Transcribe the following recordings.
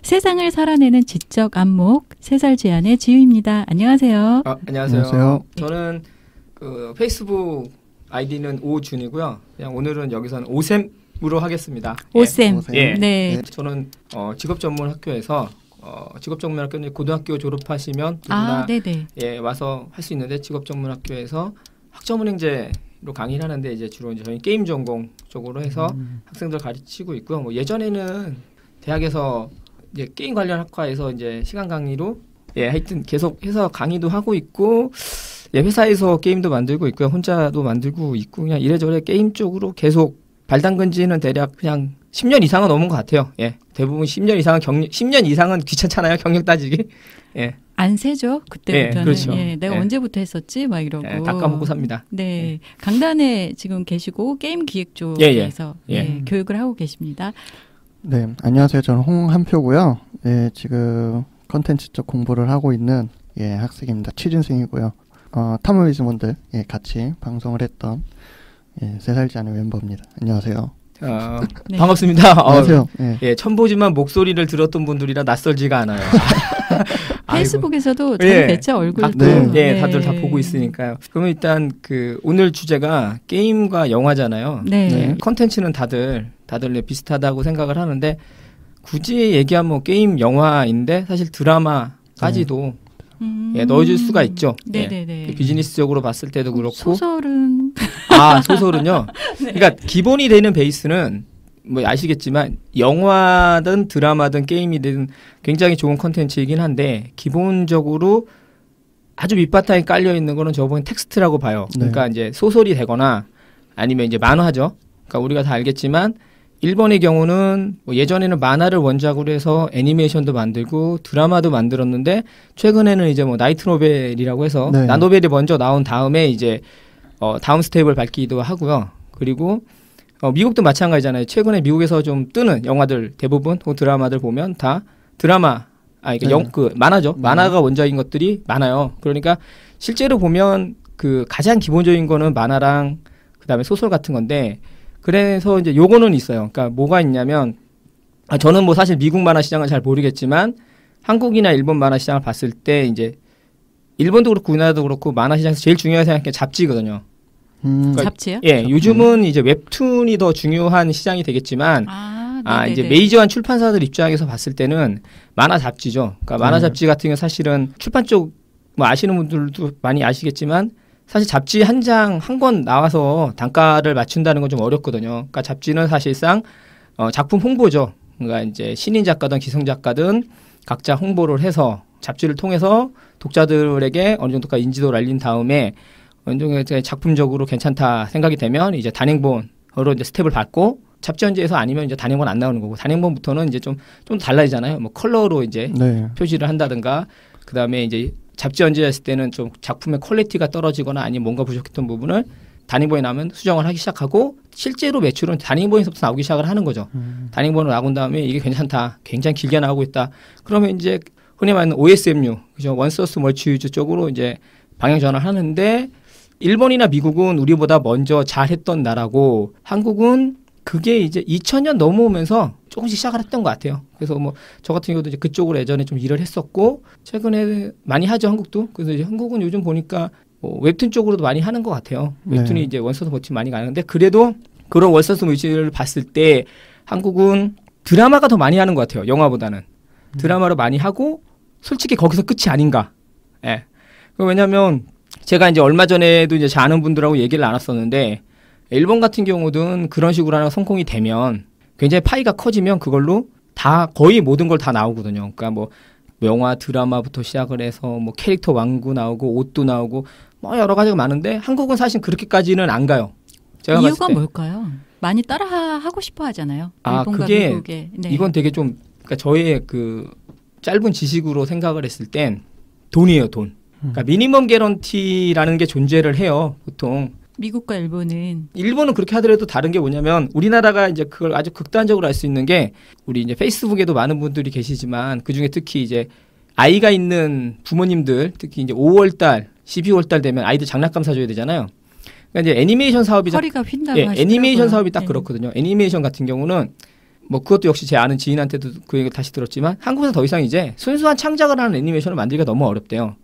세상을 살아내는 지적 안목 3살 제한의 지유입니다. 안녕하세요. 안녕하세요. 안녕하세요. 저는 페이스북 아이디는 오준이고요. 그냥 오늘은 여기서는 오쌤으로 하겠습니다. 오쌤. 예. 네. 저는 직업전문학교에서 직업전문학교는 고등학교 졸업하시면 누구나 와서 할 수 있는데 직업전문학교에서 학점은행제로 강의를 하는데 이제 주로 이제 저희 게임 전공 쪽으로 해서 학생들 가르치고 있고요. 뭐 예전에는 대학에서 이제 게임 관련 학과에서 이제 시간 강의로 하여튼 계속 해서 강의도 하고 있고 회사에서 게임도 만들고 있고요. 혼자도 만들고 있고 그냥 이래저래 게임 쪽으로 계속 발 담근 지는 대략 그냥 10년 이상은 넘은 것 같아요. 대부분 10년 이상은 10년 이상은 귀찮잖아요. 경력 따지기. 안 세죠. 그때부터는. 그렇죠. 내가 언제부터 했었지? 막 이러고. 다 까먹고 삽니다. 네. 강단에 지금 계시고 게임 기획 쪽에서 교육을 하고 계십니다. 네, 안녕하세요. 저는 홍한표고요. 지금 컨텐츠 쪽 공부를 하고 있는 학생입니다. 취준생이고요. 탐험이즈몬들 같이 방송을 했던 3살지 않은 멤버입니다. 안녕하세요. 네. 반갑습니다. 안녕하세요. 처음 보지만 목소리를 들었던 분들이라 낯설지가 않아요. 페이스북에서도 잘 뵀죠, 얼굴도. 다들 다 보고 있으니까요. 그러면 일단 오늘 주제가 게임과 영화잖아요. 컨텐츠는 다들 비슷하다고 생각을 하는데 굳이 얘기하면 게임, 영화인데 사실 드라마까지도 넣어줄 수가 있죠. 비즈니스적으로 봤을 때도 그렇고. 소설은? 소설은요. 그러니까 기본이 되는 베이스는 뭐 아시겠지만 영화든 드라마든 게임이든 굉장히 좋은 컨텐츠이긴 한데 기본적으로 아주 밑바탕에 깔려 있는 거는 저번에 텍스트라고 봐요. 그러니까 이제 소설이 되거나 아니면 이제 만화죠. 그러니까 우리가 다 알겠지만 일본의 경우는 뭐 예전에는 만화를 원작으로 해서 애니메이션도 만들고 드라마도 만들었는데 최근에는 이제 뭐 나이트 노벨이라고 해서 나노벨이 먼저 나온 다음에 이제 다음 스텝을 밟기도 하고요. 그리고 미국도 마찬가지잖아요. 최근에 미국에서 좀 뜨는 영화들 대부분 드라마들 보면 다 드라마 만화죠. 만화가 원작인 것들이 많아요. 그러니까 실제로 보면 가장 기본적인 거는 만화랑 그다음에 소설 같은 건데 그래서 이제 요거는 있어요. 그러니까 뭐가 있냐면 저는 뭐 사실 미국 만화 시장은 잘 모르겠지만 한국이나 일본 만화 시장을 봤을 때 이제 일본도 그렇고 우리나라도 그렇고 만화 시장에서 제일 중요하게 생각하는 게 잡지거든요. 그러니까 잡지요? 요즘은 이제 웹툰이 더 중요한 시장이 되겠지만 이제 메이저한 출판사들 입장에서 봤을 때는 만화 잡지죠. 그러니까 만화 잡지 같은 경우 사실은 출판 쪽 뭐 아시는 분들도 많이 아시겠지만 사실 잡지 한 장 한 권 나와서 단가를 맞춘다는 건 좀 어렵거든요. 그러니까 잡지는 사실상 작품 홍보죠. 그러니까 이제 신인 작가든 기성 작가든 각자 홍보를 해서 잡지를 통해서 독자들에게 어느 정도까지 인지도를 알린 다음에 어느 정도 작품적으로 괜찮다 생각이 되면 이제 단행본으로 이제 스텝을 밟고 잡지 연재에서 아니면 이제 단행본 안 나오는 거고 단행본부터는 이제 좀 달라지잖아요. 뭐 컬러로 이제 표시를 한다든가 그다음에 이제 잡지 연재했을 때는 좀 작품의 퀄리티가 떨어지거나 아니면 뭔가 부족했던 부분을 단행본에 나오면 수정을 하기 시작하고 실제로 매출은 단행본에서부터 나오기 시작을 하는 거죠. 단행본으로 나온 다음에 이게 괜찮다. 굉장히 길게 나오고 있다. 그러면 이제 흔히 말하는 OSMU, 그죠? 원소스 멀치 유즈 쪽으로 이제 방향 전환을 하는데 일본이나 미국은 우리보다 먼저 잘했던 나라고 한국은 그게 이제 2000년 넘어오면서 조금씩 시작을 했던 것 같아요. 그래서 뭐 저 같은 경우도 이제 그쪽으로 예전에 좀 일을 했었고 최근에 많이 하죠 한국도. 그래서 이제 한국은 요즘 보니까 뭐 웹툰 쪽으로도 많이 하는 것 같아요. 웹툰이 이제 원서스 멀티 많이 가는데 그래도 그런 원서스 멀티를 봤을 때 한국은 드라마가 더 많이 하는 것 같아요. 영화보다는 드라마로 많이 하고 솔직히 거기서 끝이 아닌가. 왜냐하면 제가 이제 얼마 전에도 이제 잘 아는 분들하고 얘기를 나눴었는데. 일본 같은 경우든 그런 식으로 하나 성공이 되면 굉장히 파이가 커지면 그걸로 다 거의 모든 걸 다 나오거든요. 그러니까 뭐 영화 드라마부터 시작을 해서 뭐 캐릭터 왕구 나오고 옷도 나오고 뭐 여러 가지가 많은데 한국은 사실 그렇게까지는 안 가요. 제가 이유가 뭘까요? 많이 따라하고 싶어 하잖아요. 일본과 그게 미국에. 이건 되게 좀 그러니까 저의 짧은 지식으로 생각을 했을 땐 돈이에요, 돈. 그러니까 미니멈 개런티라는 게 존재를 해요, 보통. 미국과 일본은 그렇게 하더라도 다른 게 뭐냐면 우리나라가 이제 그걸 아주 극단적으로 알 수 있는 게 우리 이제 페이스북에도 많은 분들이 계시지만 그 중에 특히 이제 아이가 있는 부모님들 특히 이제 5월달, 12월달 되면 아이들 장난감 사줘야 되잖아요. 그러니까 이제 애니메이션 사업이 허리가 휜다고 하시더라고요. 애니메이션 사업이 딱 그렇거든요. 애니메이션 같은 경우는 뭐 그것도 역시 제 아는 지인한테도 그 얘기 다시 들었지만 한국에서 더 이상 이제 순수한 창작을 하는 애니메이션을 만들기가 너무 어렵대요.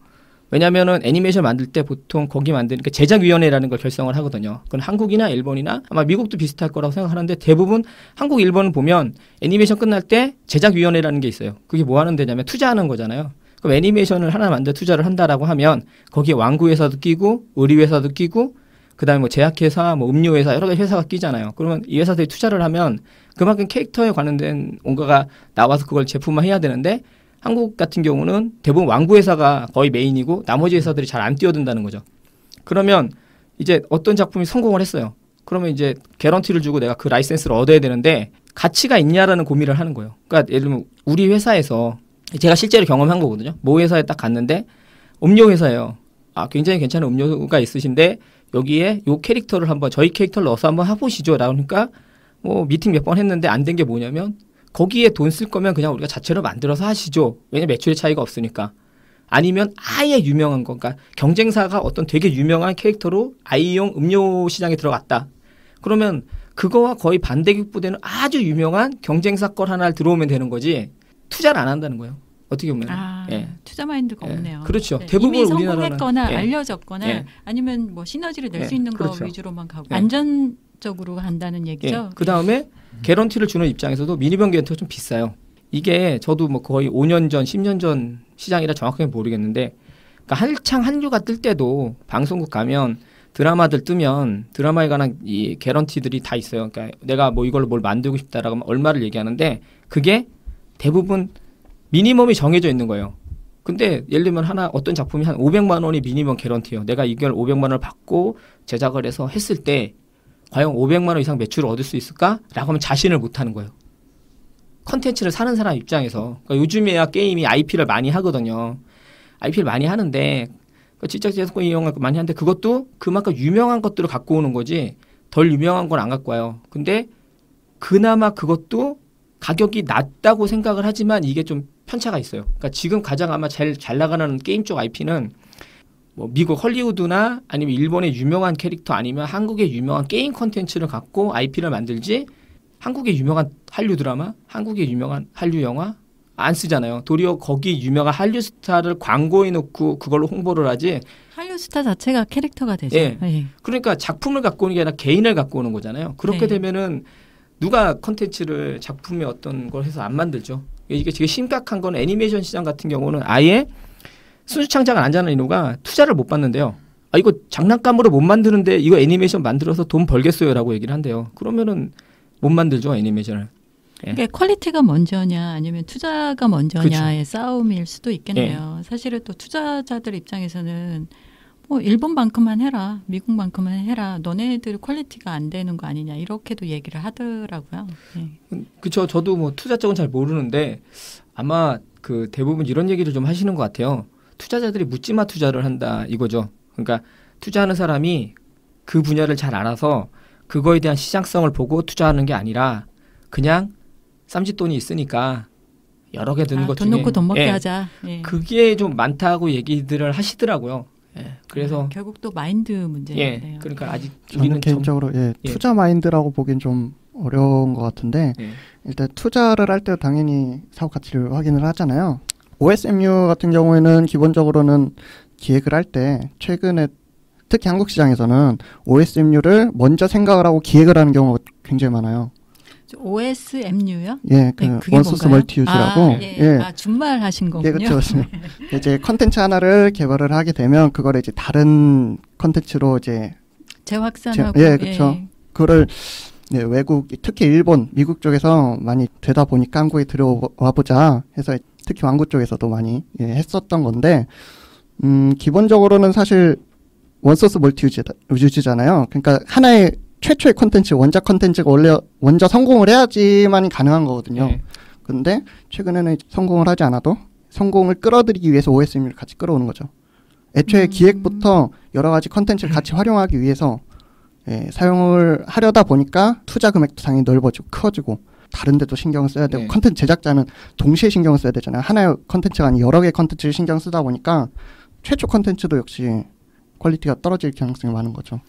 왜냐면은 애니메이션 만들 때 보통 거기 만드는 제작위원회라는 걸 결성을 하거든요. 그건 한국이나 일본이나 아마 미국도 비슷할 거라고 생각하는데 대부분 한국, 일본을 보면 애니메이션 끝날 때 제작위원회라는 게 있어요. 그게 뭐 하는 데냐면 투자하는 거잖아요. 그럼 애니메이션을 하나 만들어 투자를 한다라고 하면 거기에 완구회사도 끼고 의류회사도 끼고 그다음에 뭐 제약회사, 뭐 음료회사 여러 가지 회사가 끼잖아요. 그러면 이 회사들이 투자를 하면 그만큼 캐릭터에 관련된 뭔가가 나와서 그걸 제품화해야 되는데 한국 같은 경우는 대부분 완구회사가 거의 메인이고 나머지 회사들이 잘 안 뛰어든다는 거죠. 그러면 이제 어떤 작품이 성공을 했어요. 그러면 이제 개런티를 주고 내가 그 라이센스를 얻어야 되는데 가치가 있냐라는 고민을 하는 거예요. 그러니까 예를 들면 우리 회사에서 제가 실제로 경험한 거거든요. 모 회사에 딱 갔는데 음료 회사예요. 아, 굉장히 괜찮은 음료가 있으신데 여기에 요 캐릭터를 한번 저희 캐릭터를 넣어서 한번 해보시죠. 그러니까 뭐 미팅 몇 번 했는데 안 된 게 뭐냐면 거기에 돈 쓸 거면 그냥 우리가 자체로 만들어서 하시죠. 왜냐면 매출의 차이가 없으니까. 아니면 아예 유명한 거, 그러니까 경쟁사가 어떤 되게 유명한 캐릭터로 아이용 음료 시장에 들어갔다. 그러면 그거와 거의 반대급부되는 아주 유명한 경쟁사 걸 하나 들어오면 되는 거지 투자를 안 한다는 거예요. 어떻게 보면. 예. 투자 마인드가 없네요. 그렇죠. 네. 대부분 이미 우리나라는 성공했거나 알려졌거나 아니면 뭐 시너지를 낼 수 있는 그렇죠. 거 위주로만 가고 안전적으로 한다는 얘기죠. 그 다음에 개런티를 주는 입장에서도 미니멈 개런티가 좀 비싸요. 이게 저도 뭐 거의 5년 전, 10년 전 시장이라 정확하게 모르겠는데 그러니까 한창 한류가 뜰 때도 방송국 가면 드라마들 뜨면 드라마에 관한 이 개런티들이 다 있어요. 그러니까 내가 뭐 이걸로 뭘 만들고 싶다라고 하면 얼마를 얘기하는데 그게 대부분 미니멈이 정해져 있는 거예요. 근데 예를 들면 하나 어떤 작품이 한 500만 원이 미니멈 개런티예요. 내가 이걸 500만 원을 받고 제작을 해서 했을 때 과연 500만 원 이상 매출을 얻을 수 있을까라고 하면 자신을 못 하는 거예요. 컨텐츠를 사는 사람 입장에서. 그러니까 요즘에야 게임이 IP를 많이 하거든요. IP를 많이 하는데 직접 제작권 이용을 많이 하는데 그것도 그만큼 유명한 것들을 갖고 오는 거지 덜 유명한 건 안 갖고 와요. 근데 그나마 그것도 가격이 낮다고 생각을 하지만 이게 좀 편차가 있어요. 그러니까 지금 가장 아마 제일 잘 나가는 게임 쪽 IP는 뭐 미국 헐리우드나 아니면 일본의 유명한 캐릭터 아니면 한국의 유명한 게임 콘텐츠를 갖고 IP를 만들지 한국의 유명한 한류 드라마, 한국의 유명한 한류 영화 안 쓰잖아요. 도리어 거기 유명한 한류 스타를 광고에 놓고 그걸로 홍보를 하지. 한류 스타 자체가 캐릭터가 되죠. 그러니까 작품을 갖고 오는 게 아니라 개인을 갖고 오는 거잖아요. 그렇게 되면은 누가 콘텐츠를 작품의 어떤 걸 해서 안 만들죠. 이게 되게 심각한 건 애니메이션 시장 같은 경우는 아예 순수 창작을 안 하는 이유가 투자를 못 받는데요. 아, 이거 장난감으로 못 만드는데 이거 애니메이션 만들어서 돈 벌겠어요라고 얘기를 한대요. 그러면은 못 만들죠, 애니메이션을. 그러니까 퀄리티가 먼저냐 아니면 투자가 먼저냐의 그렇죠. 싸움일 수도 있겠네요. 사실은 또 투자자들 입장에서는 뭐 일본만큼만 해라, 미국만큼만 해라, 너네들 퀄리티가 안 되는 거 아니냐 이렇게도 얘기를 하더라고요. 그렇죠. 저도 뭐 투자 쪽은 잘 모르는데 아마 그 대부분 이런 얘기를 좀 하시는 것 같아요. 투자자들이 묻지마 투자를 한다 이거죠. 그러니까 투자하는 사람이 그 분야를 잘 알아서 그거에 대한 시장성을 보고 투자하는 게 아니라 그냥 쌈짓돈이 있으니까 여러 개 드는 것 중에 돈 놓고 돈 먹게 하자. 그게 좀 많다고 얘기들을 하시더라고요. 그래서 결국 또 마인드 문제인데요. 그러니까 아직 저는 개인적으로 투자 마인드라고 보기엔 좀 어려운 것 같은데 일단 투자를 할 때 당연히 사후 가치를 확인을 하잖아요. OSMU 같은 경우에는 기본적으로는 기획을 할 때 최근에 특히 한국 시장에서는 OSMU를 먼저 생각을 하고 기획을 하는 경우가 굉장히 많아요. OSMU요? 예, 그 원소스 멀티유즈라고. 준말 하신 거군요. 예, 그렇죠. 이제 컨텐츠 하나를 개발을 하게 되면 그거를 이제 다른 컨텐츠로 이제 재확산하고. 그렇죠. 그거를 외국, 특히 일본, 미국 쪽에서 많이 되다 보니까 한국에 들어와 보자 해서 특히 완구 쪽에서도 많이 했었던 건데, 기본적으로는 사실 원소스 멀티유즈잖아요. 그러니까 하나의 최초의 콘텐츠, 원작 콘텐츠가 원래 먼저 성공을 해야지만 가능한 거거든요. 근데 최근에는 성공을 하지 않아도 성공을 끌어들이기 위해서 OSMU를 같이 끌어오는 거죠. 애초에 기획부터 여러 가지 콘텐츠를 같이 활용하기 위해서 사용을 하려다 보니까 투자 금액도 당연히 넓어지고 커지고 다른 데도 신경을 써야 되고 콘텐츠 제작자는 동시에 신경을 써야 되잖아요. 하나의 콘텐츠가 아닌 여러 개의 콘텐츠를 신경 쓰다 보니까 최초 콘텐츠도 역시 퀄리티가 떨어질 가능성이 많은 거죠.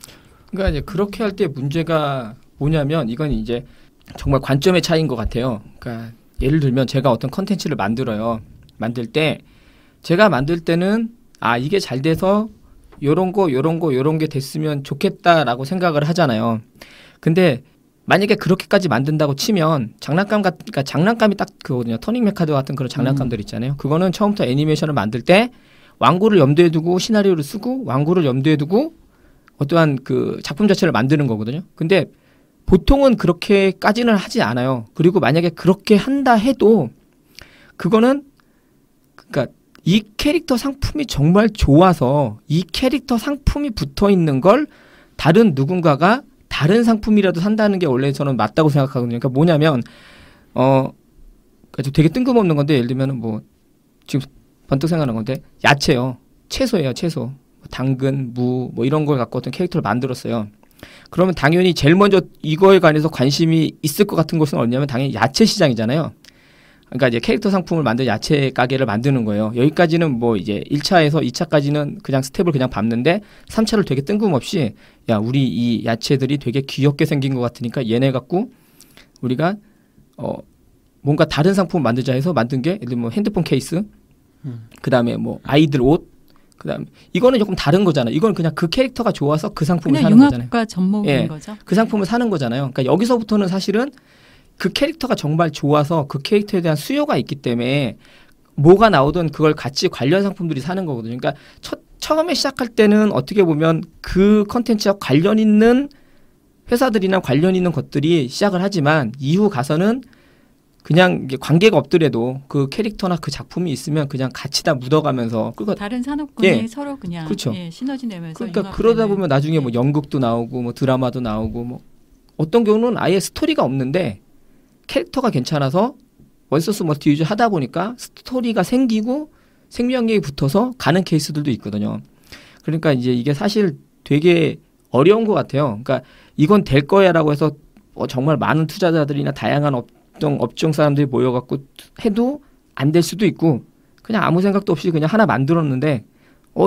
그러니까 이제 그렇게 할 때 문제가 뭐냐면 이건 이제 정말 관점의 차이인 것 같아요. 그러니까 예를 들면 제가 어떤 컨텐츠를 만들어요. 만들 때 제가 만들 때는 이게 잘 돼서 요런 게 됐으면 좋겠다라고 생각을 하잖아요. 근데 만약에 그렇게까지 만든다고 치면 그러니까 장난감이 딱 그거거든요. 터닝 메카드 같은 그런 장난감들 있잖아요. 그거는 처음부터 애니메이션을 만들 때 완구를 염두에 두고 시나리오를 쓰고 완구를 염두에 두고 어떠한 그 작품 자체를 만드는 거거든요. 근데 보통은 그렇게까지는 하지 않아요. 그리고 만약에 그렇게 한다 해도 그거는 그러니까 이 캐릭터 상품이 정말 좋아서 이 캐릭터 상품이 붙어 있는 걸 다른 누군가가 다른 상품이라도 산다는 게 원래 저는 맞다고 생각하거든요. 그러니까 뭐냐면 그러니까 되게 뜬금없는 건데 예를 들면 뭐 지금 번뜩 생각나는 건데 야채요. 채소예요. 채소. 당근, 무 뭐 이런 걸 갖고 어떤 캐릭터를 만들었어요. 그러면 당연히 제일 먼저 이거에 관해서 관심이 있을 것 같은 곳은 어디냐면 당연히 야채 시장이잖아요. 그러니까 이제 캐릭터 상품을 만든 야채 가게를 만드는 거예요. 여기까지는 뭐 이제 1차에서 2차까지는 그냥 스텝을 그냥 밟는데 3차를 되게 뜬금없이 야, 우리 이 야채들이 되게 귀엽게 생긴 것 같으니까 얘네 갖고 우리가 뭔가 다른 상품을 만들자 해서 만든 게 예를 들면 뭐 핸드폰 케이스, 그다음에 뭐 아이들 옷, 그다음 이거는 조금 다른 거잖아요. 이건 그냥 그 캐릭터가 좋아서 그 상품을 사는 거잖아요. 융합과 접목인 거죠. 그 상품을 사는 거잖아요. 그러니까 여기서부터는 사실은 그 캐릭터가 정말 좋아서 그 캐릭터에 대한 수요가 있기 때문에 뭐가 나오든 그걸 같이 관련 상품들이 사는 거거든요. 그러니까 처음에 시작할 때는 어떻게 보면 그 컨텐츠와 관련 있는 회사들이나 관련 있는 것들이 시작을 하지만 이후 가서는 그냥 관계가 없더라도 그 캐릭터나 그 작품이 있으면 그냥 같이 다 묻어가면서 다른 산업군이 서로 그냥 그렇죠. 시너지 내면서 그러니까 그러다 보면 나중에 뭐 연극도 나오고 뭐 드라마도 나오고 뭐 어떤 경우는 아예 스토리가 없는데 캐릭터가 괜찮아서 원소스 멀티유즈 하다 보니까 스토리가 생기고 생명력이 붙어서 가는 케이스들도 있거든요. 그러니까 이제 이게 사실 되게 어려운 것 같아요. 그러니까 이건 될 거야라고 해서 정말 많은 투자자들이나 다양한 업종 사람들이 모여갖고 해도 안 될 수도 있고 그냥 아무 생각도 없이 그냥 하나 만들었는데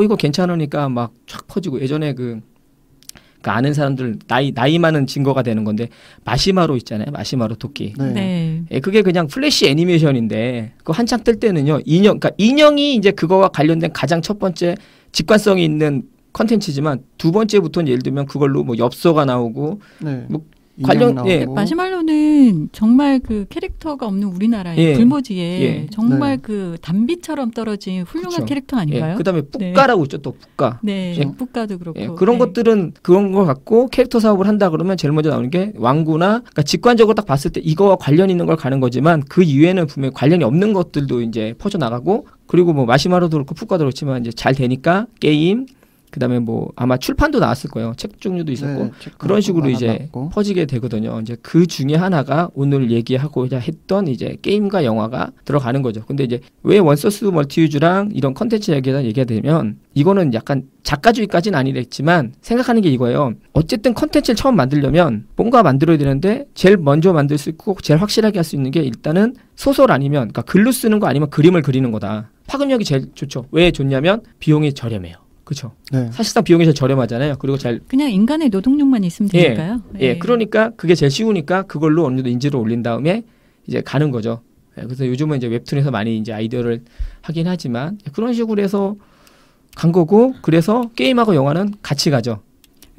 이거 괜찮으니까 막 쫙 퍼지고 예전에 그 아는 사람들 나이 많은 증거가 되는 건데 마시마로 있잖아요. 마시마로 토끼. 네. 예, 그게 그냥 플래시 애니메이션인데 그 한창 뜰 때는요. 그러니까 인형이 이제 그거와 관련된 가장 첫 번째 직관성이 있는 컨텐츠지만 두 번째부터는 예를 들면 그걸로 뭐 엽서가 나오고 뭐 관련 마시말로는 정말 그 캐릭터가 없는 우리나라의 불모지에 정말 그 단비처럼 떨어진 훌륭한 캐릭터 아닌가요? 그다음에 뿌까라고 있죠. 또 뿌까. 네, 뿌까도 그렇고. 그런 것들은 그런 걸 갖고 캐릭터 사업을 한다 그러면 제일 먼저 나오는 게 왕구나 그러니까 직관적으로 딱 봤을 때 이거와 관련 있는 걸 가는 거지만 그 이외에는 분명히 관련이 없는 것들도 이제 퍼져 나가고 그리고 뭐 마시마로도 그렇고 뿌까도 그렇지만 이제 잘 되니까 게임 그다음에 뭐 아마 출판도 나왔을 거예요. 책 종류도 있었고 그런 식으로 이제 퍼지게 되거든요. 이제 그 중에 하나가 오늘 얘기하고자 했던 이제 게임과 영화가 들어가는 거죠. 근데 이제 왜 원소스 멀티유즈랑 이런 컨텐츠 얘기가 되면 이거는 약간 작가주의까지는 아니랬지만 생각하는 게 이거예요. 어쨌든 컨텐츠를 처음 만들려면 뭔가 만들어야 되는데 제일 먼저 만들 수 있고 제일 확실하게 할 수 있는 게 일단은 소설 아니면 그러니까 글로 쓰는 거 아니면 그림을 그리는 거다. 파급력이 제일 좋죠. 왜 좋냐면 비용이 저렴해요. 그렇죠. 네. 사실상 비용이 제일 저렴하잖아요. 그리고 그냥 인간의 노동력만 있으면 되니까요. 그러니까 그게 제일 쉬우니까 그걸로 어느 정도 인지를 올린 다음에 이제 가는 거죠. 그래서 요즘은 이제 웹툰에서 많이 이제 아이디어를 하긴 하지만 그런 식으로 해서 간 거고 그래서 게임하고 영화는 같이 가죠.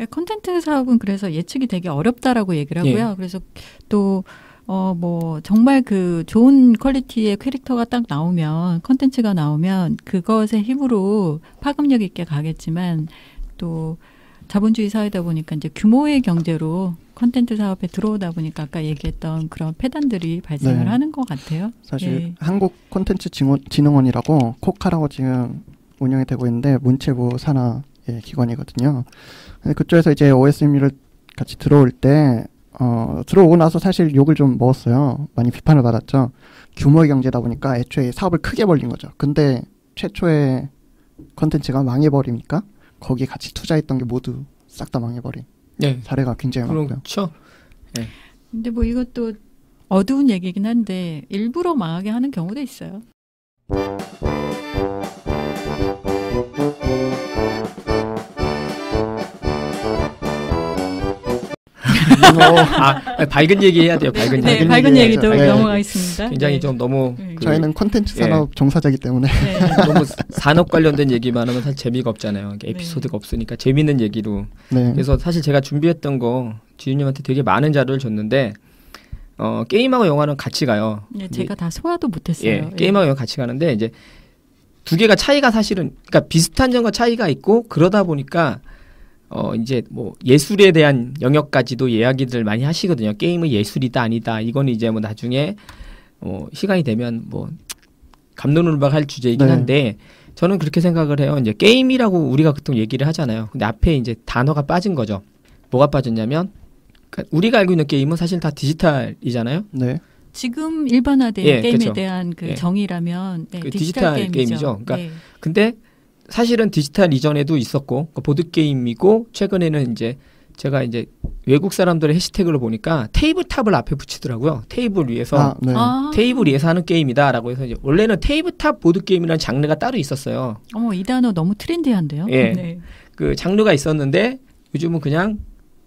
콘텐츠 사업은 그래서 예측이 되게 어렵다라고 얘기를 하고요. 그래서 또 뭐 정말 그 좋은 퀄리티의 캐릭터가 딱 나오면 컨텐츠가 나오면 그것의 힘으로 파급력 있게 가겠지만 또 자본주의 사회다 보니까 이제 규모의 경제로 컨텐츠 사업에 들어오다 보니까 아까 얘기했던 그런 폐단들이 발생을 하는 것 같아요. 사실 한국 콘텐츠 진흥원이라고 코카라고 지금 운영이 되고 있는데 문체부 산하 기관이거든요. 그쪽에서 이제 OSMU를 같이 들어올 때 들어오고 나서 사실 욕을 좀 먹었어요. 많이 비판을 받았죠. 규모의 경제다 보니까 애초에 사업을 크게 벌린 거죠. 근데 최초의 컨텐츠가 망해버리니까 거기에 같이 투자했던 게 모두 싹 다 망해버린 사례가 굉장히 많고요. 그렇죠. 근데 뭐 이것도 어두운 얘기긴 한데 일부러 망하게 하는 경우도 있어요. 밝은 얘기 해야 돼요. 밝은 네, 얘기. 밝은 얘기도 넘어가겠습니다. 굉장히 좀 너무 저희는 콘텐츠 산업 종사자이기 때문에 너무 산업 관련된 얘기만 하면 사실 재미가 없잖아요. 에피소드가 없으니까 재밌는 얘기로. 그래서 사실 제가 준비했던 거 지윤님한테 되게 많은 자료를 줬는데 게임하고 영화는 같이 가요. 네, 제가 다 소화도 못했어요. 게임하고 영화 같이 가는데 이제 두 개가 차이가 사실은 그러니까 비슷한 점과 차이가 있고 그러다 보니까 이제 뭐 예술에 대한 영역까지도 이야기들 많이 하시거든요. 게임은 예술이다 아니다. 이건 이제 뭐 나중에 시간이 되면 뭐 갑론을박할 주제이긴 한데 저는 그렇게 생각을 해요. 이제 게임이라고 우리가 보통 얘기를 하잖아요. 근데 앞에 이제 단어가 빠진 거죠. 뭐가 빠졌냐면 그러니까 우리가 알고 있는 게임은 사실 다 디지털이잖아요. 네. 지금 일반화된 게임에 대한 그 정의라면 그 디지털 게임이죠. 그러니까 근데 사실은 디지털 이전에도 있었고 보드 게임이고 최근에는 이제 제가 이제 외국 사람들의 해시태그를 보니까 테이블탑을 앞에 붙이더라고요. 테이블 위에서 테이블 위에서 하는 게임이다라고 해서 이제 원래는 테이블탑 보드 게임이라는 장르가 따로 있었어요. 이 단어 너무 트렌디한데요. 네. 그 장르가 있었는데 요즘은 그냥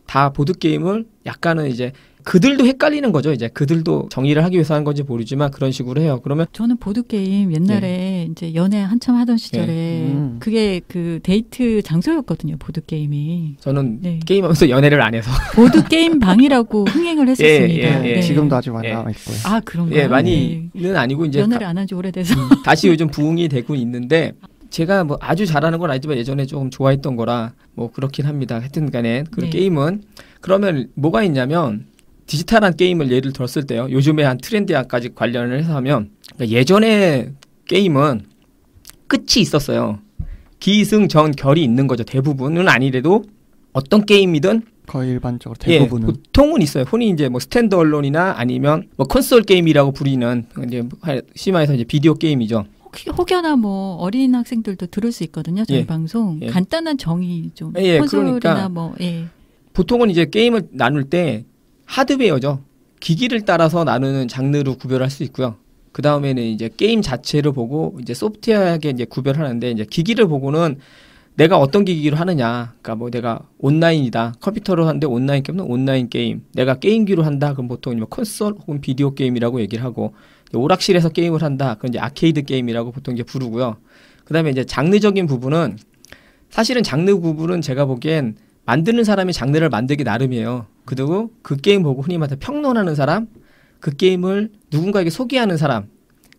다 보드 게임을 약간은 이제 그들도 헷갈리는 거죠. 이제 그들도 정의를 하기 위해서 하는 건지 모르지만 그런 식으로 해요. 그러면 저는 보드 게임 옛날에 이제 연애 한참 하던 시절에 그게 그 데이트 장소였거든요. 보드 게임이. 저는 게임하면서 연애를 안 해서 보드 게임 방이라고 흥행을 했었습니다. 지금도 아주 많이 남아 있고요. 아 그런가요? 많이는 아니고 이제 연애를 안 한 지 오래돼서 다시 요즘 부흥이 되고 있는데. 제가 뭐 아주 잘하는 건 아니지만 예전에 조금 좋아했던 거라 뭐 그렇긴 합니다. 하여튼 간에 그 게임은 그러면 뭐가 있냐면 디지털한 게임을 예를 들었을 때요. 요즘에 한 트렌드까지 관련을 해서 하면 그러니까 예전에 게임은 끝이 있었어요. 기승전결이 있는 거죠. 대부분은 아니래도 어떤 게임이든 거의 일반적으로 대부분은 보통은 있어요. 흔히 이제 뭐 스탠드 얼론이나 아니면 뭐 콘솔 게임이라고 부르는 이제 심화해서 이제 비디오 게임이죠. 혹여나 뭐 어린 학생들도 들을 수 있거든요. 저희 방송 간단한 정의 좀 콘솔이나 그러니까 뭐 보통은 이제 게임을 나눌 때 하드웨어죠. 기기를 따라서 나누는 장르로 구별할 수 있고요. 그 다음에는 이제 게임 자체를 보고 이제 소프트웨어하게 이제 구별하는데 이제 기기를 보고는 내가 어떤 기기로 하느냐. 그러니까 뭐 내가 온라인이다. 컴퓨터로 하는데 온라인 게임은 온라인 게임. 내가 게임기로 한다. 그럼 보통 콘솔 혹은 비디오 게임이라고 얘기를 하고 오락실에서 게임을 한다. 그건 이제 아케이드 게임이라고 보통 이제 부르고요. 그다음에 이제 장르적인 부분은 사실은 장르 구분은 제가 보기엔 만드는 사람이 장르를 만들기 나름이에요. 그리고 그 게임 보고 흔히 말해서 평론하는 사람, 그 게임을 누군가에게 소개하는 사람,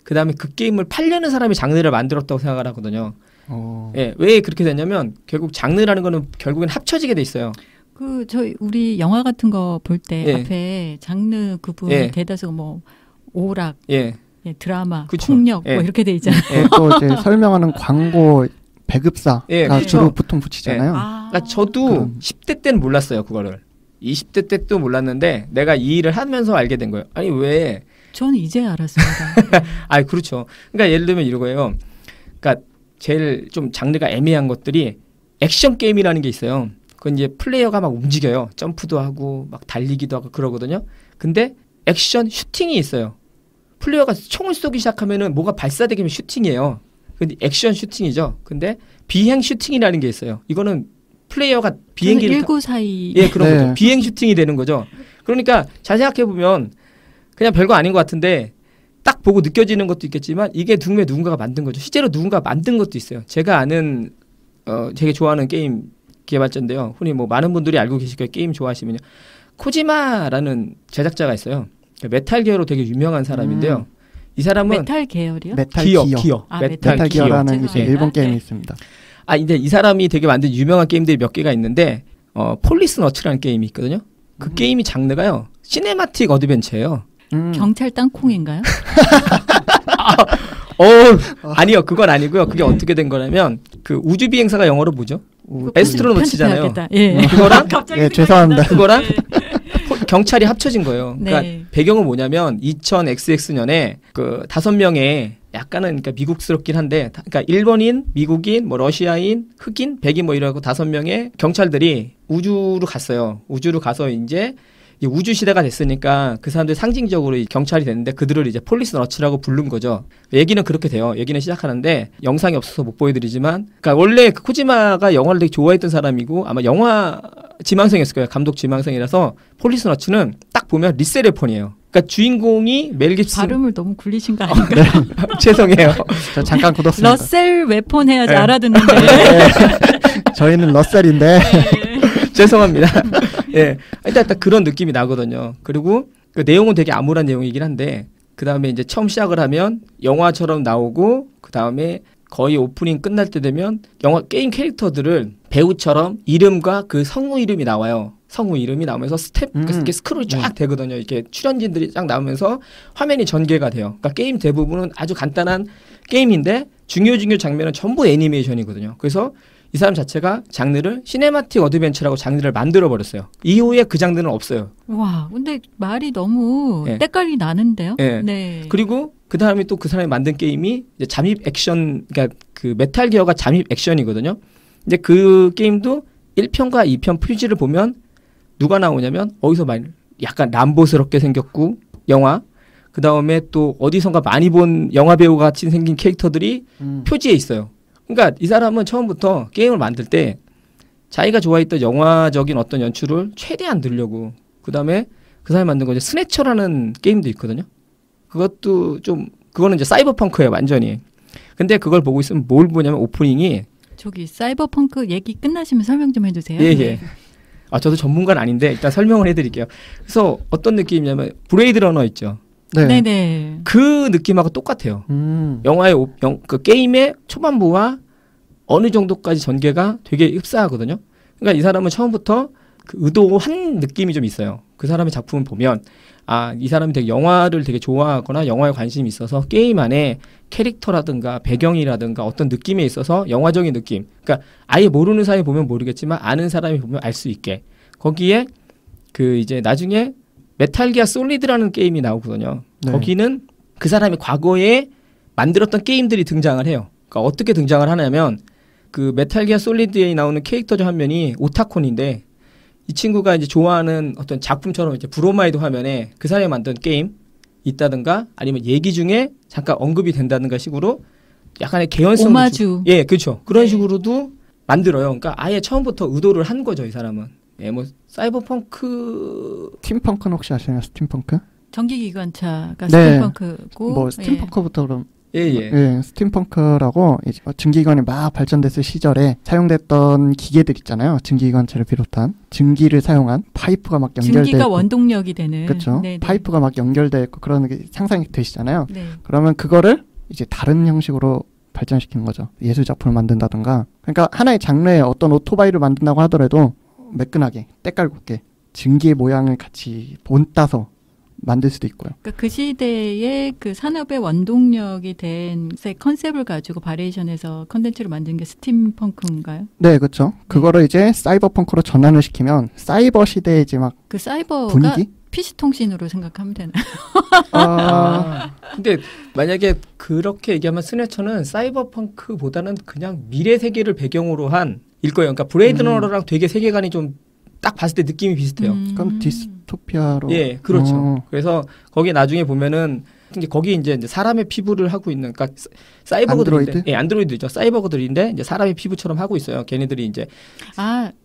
그다음에 그 게임을 팔려는 사람이 장르를 만들었다고 생각을 하거든요. 왜 그렇게 됐냐면 결국 장르라는 거는 결국엔 합쳐지게 돼 있어요. 우리 영화 같은 거 볼 때 앞에 장르 구분 대다수가 뭐 오락, 드라마, 폭력 뭐 이렇게 돼 있잖아요. 또 이제 설명하는 광고 배급사가 주로 보통 붙이잖아요. 그러니까 저도 10대 때는 몰랐어요, 그거를. 20대 때도 몰랐는데 내가 이 일을 하면서 알게 된 거예요. 아니 왜? 저는 이제 알았습니다. 그렇죠. 그러니까 예를 들면 이거예요. 그러니까 제일 좀 장르가 애매한 것들이 액션 게임이라는 게 있어요. 그건 이제 플레이어가 막 움직여요. 점프도 하고 막 달리기도 하고 그러거든요. 근데 액션 슈팅이 있어요. 플레이어가 총을 쏘기 시작하면은 뭐가 발사되게 하면 슈팅이에요. 근데 액션 슈팅이죠. 근데 비행 슈팅이라는 게 있어요. 이거는 플레이어가 비행기를 1942 그런 거죠. 비행 슈팅이 되는 거죠. 그러니까 잘 생각해 보면 그냥 별거 아닌 것 같은데 딱 보고 느껴지는 것도 있겠지만 이게 누군가가 만든 거죠. 실제로 누군가 만든 것도 있어요. 제가 아는 되게 좋아하는 게임 개발자인데요. 흔히 뭐 많은 분들이 알고 계실 거예요. 게임 좋아하시면요. 코지마라는 제작자가 있어요. 메탈 기어로 되게 유명한 사람인데요. 이 사람은 메탈 계열이요? 메탈 기어. 메탈 기어라는 이제 일본 게임이 있습니다. 이제 이 사람이 되게 만든 유명한 게임들이 몇 개가 있는데 폴리스 너츠라는 게임이 있거든요. 그 게임이 장르가요. 시네마틱 어드벤처예요. 경찰 땅콩인가요? 아니요. 그건 아니고요. 그게 어떻게 된 거냐면 그 우주 비행사가 영어로 뭐죠? 에스트로노츠잖아요. 그거랑 죄송합니다. 그거랑 경찰이 합쳐진 거예요. 그러니까 배경은 뭐냐면 2000XX년에 그 5명의 약간은 그러니까 미국스럽긴 한데 그러니까 일본인, 미국인, 뭐 러시아인, 흑인, 백인 뭐 이러고 5명의 경찰들이 우주로 갔어요. 우주로 가서 이제 우주 시대가 됐으니까 그 사람들 상징적으로 경찰이 됐는데 그들을 이제 폴리스 너츠라고 부른 거죠. 얘기는 그렇게 돼요. 얘기는 시작하는데 영상이 없어서 못 보여드리지만, 그러니까 원래 그 코지마가 영화를 되게 좋아했던 사람이고 아마 영화 지망생이었을 거예요. 감독 지망생이라서 폴리스너츠는 딱 보면 리셀 웨폰이에요. 그러니까 주인공이 멜 깁슨 발음을 너무 굴리신 거 아닌가요? 네. 죄송해요. 저 잠깐 굳었습니다. 러셀 웨폰 해야지 네. 알아듣는데. 저희는 러셀인데. 죄송합니다. 예, 일단 딱 그런 느낌이 나거든요. 그리고 그 내용은 되게 암울한 내용이긴 한데 그 다음에 이제 처음 시작을 하면 영화처럼 나오고 그 다음에 거의 오프닝 끝날 때 되면 영화 게임 캐릭터들을 배우처럼 이름과 그 성우 이름이 나와요. 성우 이름이 나오면서 이렇게 스크롤이 쫙 되거든요. 이렇게 출연진들이 쫙 나오면서 화면이 전개가 돼요. 그러니까 게임 대부분은 아주 간단한 게임인데 중요 장면은 전부 애니메이션이거든요. 그래서 이 사람 자체가 장르를 시네마틱 어드벤처라고 장르를 만들어 버렸어요. 이후에 그 장르는 없어요. 와, 근데 말이 너무 네. 때깔이 나는데요. 네. 네. 그리고 그 다음에 또 그 사람이 만든 게임이 이제 잠입 액션, 그러니까 그 메탈 기어가 잠입 액션이거든요. 근데 그 게임도 1편과 2편 퓨지를 보면 누가 나오냐면 어디서 많이 약간 람보스럽게 생겼고 영화 그 다음에 또 어디선가 많이 본 영화 배우 같이 생긴 캐릭터들이 표지에 있어요. 그러니까 이 사람은 처음부터 게임을 만들 때 자기가 좋아했던 영화적인 어떤 연출을 최대한 넣으려고 그 다음에 그 사람이 만든 거 이제 스네처라는 게임도 있거든요. 그것도 좀 그거는 이제 사이버펑크예요 완전히. 근데 그걸 보고 있으면 뭘 보냐면 오프닝이 저기 사이버펑크 얘기 끝나시면 설명 좀 해주세요. 예. 네. 아 저도 전문가는 아닌데 일단 설명을 해드릴게요. 그래서 어떤 느낌이냐면 브레이드 러너 있죠. 네. 네네. 그 느낌하고 똑같아요. 영화의 그 게임의 초반부와 어느 정도까지 전개가 되게 흡사하거든요. 그러니까 이 사람은 처음부터 그 의도한 느낌이 좀 있어요. 그 사람의 작품을 보면 아, 이 사람이 되게 영화를 되게 좋아하거나 영화에 관심이 있어서 게임 안에 캐릭터라든가 배경이라든가 어떤 느낌에 있어서 영화적인 느낌. 그러니까 아예 모르는 사람이 보면 모르겠지만 아는 사람이 보면 알 수 있게. 거기에 그 이제 나중에 메탈 기어 솔리드라는 게임이 나오거든요. 네. 거기는 그 사람이 과거에 만들었던 게임들이 등장을 해요. 그러니까 어떻게 등장을 하냐면 그 메탈 기어 솔리드에 나오는 캐릭터 중 한 명이 오타콘인데 이 친구가 이제 좋아하는 어떤 작품처럼 이제 브로마이드 화면에 그 사람이 만든 게임 있다든가 아니면 얘기 중에 잠깐 언급이 된다든가 식으로 약간의 개연성 오마주. 예, 그렇죠. 그런 네. 식으로도 만들어요. 그러니까 아예 처음부터 의도를 한 거죠, 이 사람은. 예, 뭐 사이버펑크 스팀펑크는 혹시 아시나요? 스팀펑크? 전기기관차가 네. 스팀펑크고. 뭐 스팀펑크부터 그럼 예. 스팀펑크라고 이제 증기기관이 막 발전됐을 시절에 사용됐던 기계들 있잖아요. 증기기관차를 비롯한 증기를 사용한 파이프가 막 연결돼 증기가 있고. 원동력이 되는. 그렇죠. 네네. 파이프가 막 연결돼 있고 그런 게 상상이 되시잖아요. 네. 그러면 그거를 이제 다른 형식으로 발전시키는 거죠. 예술 작품을 만든다든가. 그러니까 하나의 장르의 어떤 오토바이를 만든다고 하더라도 매끈하게 때깔 곱게 증기의 모양을 같이 본따서 만들 수도 있고요. 그러니까 그 시대의 그 산업의 원동력이 된 컨셉을 가지고 바리에이션해서 컨텐츠를 만든 게 스팀펑크인가요? 네, 그렇죠. 그거를 이제 사이버펑크로 전환을 시키면 사이버 시대의 이제 막 그 사이버가 분위기? PC통신으로 생각하면 되나요? 근데 만약에 그렇게 얘기하면 스네처는 사이버펑크보다는 그냥 미래 세계를 배경으로 한 일 거예요. 그러니까 브레이드 러너랑 되게 세계관이 좀 딱 봤을 때 느낌이 비슷해요. 그럼 디스토피아로. 예, 그렇죠. 그래서 거기 나중에 보면은 이제 거기 이제 사람의 피부를 하고 있는, 그러니까 사이버거들인데, 안드로이드? 예, 안드로이드죠. 사이버거들인데 이제 사람의 피부처럼 하고 있어요. 걔네들이 이제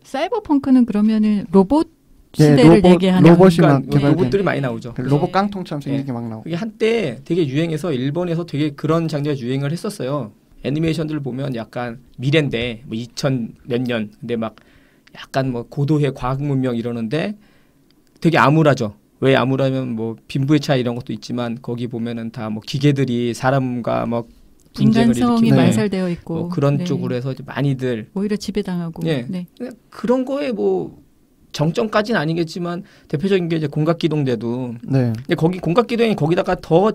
사이버펑크는 그러면은 로봇 예, 시대를 얘기하는 로봇이 막 그러니까 개발된 로봇들이 많이 나오죠. 로봇 깡통처럼 생긴 예. 게 막 나오고. 그게 한때 되게 유행해서 일본에서 되게 그런 장르가 유행을 했었어요. 애니메이션들을 보면 약간 미래인데 뭐 2000 몇 년 근데 막 약간 뭐 고도의 과학 문명 이러는데 되게 암울하죠. 왜 암울하면 뭐 빈부의 차이 이런 것도 있지만 거기 보면은 다 뭐 기계들이 사람과 뭐 분쟁을 인간성이 일으키는 만살되어 있고 뭐 그런 네. 쪽으로 해서 이제 많이들 오히려 지배당하고 예. 네. 그런 거에 뭐 정점까지는 아니겠지만 대표적인 게 이제 공각기동대도 네. 근데 거기 공각기동이 거기다가 더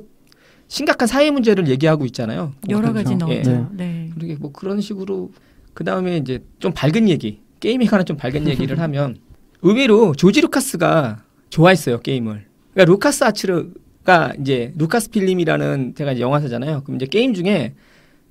심각한 사회 문제를 얘기하고 있잖아요. 여러 가지 그렇죠. 넣었죠. 네. 네. 그러게 뭐 그런 식으로 그 다음에 이제 좀 밝은 얘기 게임에 관한 좀 밝은 얘기를 하면 의외로 조지 루카스가 좋아했어요 게임을. 그러니까 루카스 아츠가 이제 루카스 필름이라는 제가 이제 영화사잖아요. 그럼 이제 게임 중에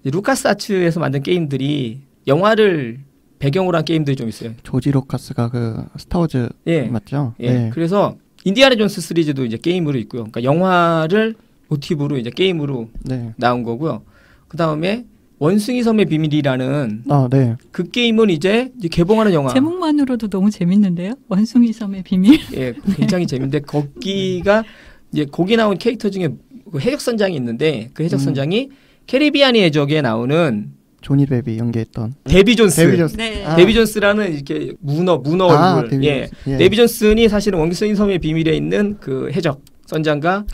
이제 루카스 아츠에서 만든 게임들이 영화를 배경으로 한 게임들이 좀 있어요. 조지 루카스가 그 스타워즈 예. 맞죠? 예. 네. 그래서 인디아나 존스 시리즈도 이제 게임으로 있고요. 그러니까 영화를 모티브로 이제 게임으로 네. 나온 거고요. 그 다음에 원숭이 섬의 비밀이라는 네. 그 게임은 이제 개봉하는 영화. 제목만으로도 너무 재밌는데요. 원숭이 섬의 비밀. 예, 굉장히 재밌는데 거기가 이제 거기 나온 캐릭터 중에 그 해적선장이 있는데 그 해적선장이 캐리비안의 해적에 나오는 조니 뎁이 연기했던 데비 존스. 네. 데비 존스라는 이렇게 문어 얼굴. 데비 존슨이 사실은 원숭이 섬의 비밀에 있는 그 해적 선장과